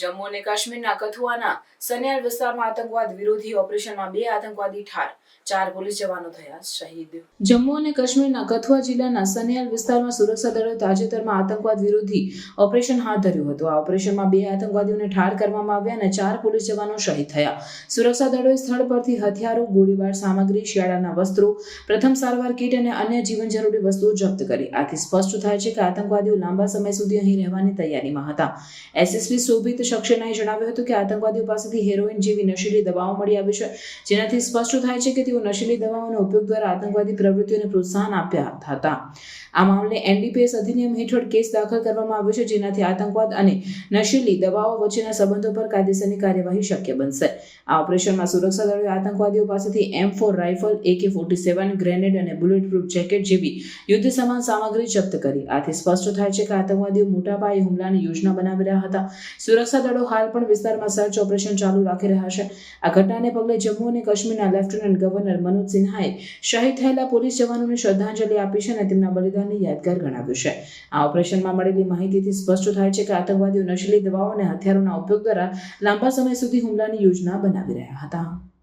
જમ્મુ અને કાશ્મીરના કથુઆના સન્યાલ વિસ્તારમાં આતંકવાદ વિરોધી ઓપરેશનમાં 2 આતંકવાદી ઠાર, 4 પોલીસ જવાનો થયા શહીદ. જમ્મુ અને કાશ્મીરના કથુઆ જિલ્લાના સન્યાલ વિસ્તારમાં સુરક્ષા દળોએ તાજેતરમાં આતંકવાદ વિરોધી ઓપરેશન હાથ ધર્યું હતું. આ ઓપરેશનમાં 2 આતંકવાદીઓને ઠાર કરવામાં આવ્યા અને 4 પોલીસ જવાનો શહીદ થયા. સુરક્ષા દળોએ સ્થળ પરથી હથિયારો, ગોળીબાર સામગ્રી, શિયાળાના વસ્ત્રો, પ્રથમ સારવાર કીટ અને અન્ય જીવન જરૂરી વસ્તુઓ જપ્ત કરી. આથી સ્પષ્ટ થાય છે કે આતંકવાદીઓ લાંબા સમય સુધી અહીં રહેવાની તૈયારીમાં હતા. એસએસપી શોભિત સક્સેનાએ જણાવ્યું હતું કે આતંકવાદીઓ પાસેથી હેરોઇન જેવી નશીલી દવાઓ મળી આવી છે, જેનાથી સ્પષ્ટ થાય છે કે તેઓ નશીલી દવાઓના ઉપયોગ દ્વારા આતંકવાદી પ્રવૃત્તિઓને પ્રોત્સાહન આપ્યા હતા. આ મામલે એનડીપીએસ અધિનિયમ હેઠળ કેસ દાખલ કરવામાં આવ્યો છે, જેનાથી આતંકવાદ અને નશીલી દવાઓ વચ્ચેના સંબંધો પર કાયદેસરની કાર્યવાહી શક્ય બનશે. આ ઓપરેશનમાં સુરક્ષા દળોએ આતંકવાદીઓ પાસેથી M4 રાઇફલ, AK-47 ગ્રેનેડ અને બુલેટપ્રૂફ જેકેટ જેવી યુદ્ધ સમાન સામગ્રી જપ્ત કરી. આથી સ્પષ્ટ થાય છે કે આતંકવાદીઓ મોટા પાયે હુમલાની યોજના બનાવી રહ્યા હતા. સુરક્ષા દળો હાલ પણ વિસ્તારમાં સર્ચ ઓપરેશન ચાલુ રાખી રહ્યા છે. આ ઘટનાને પગલે જમ્મુ અને કાશ્મીરના લેફ્ટનન્ટ ગવર્નર મનોજ સિન્હાએ શહીદ થયેલા પોલીસ જવાનોને શ્રદ્ધાંજલિ આપી છે અને તેમના બલિદાનને યાદગાર ગણાવ્યું છે. આ ઓપરેશનમાં મળેલી માહિતીથી સ્પષ્ટ થાય છે કે આતંકવાદીઓ નશીલી દવાઓ અને હથિયારોના ઉપયોગ દ્વારા લાંબા સમય સુધી હુમલાની યોજના બનાવી રહ્યા હતા.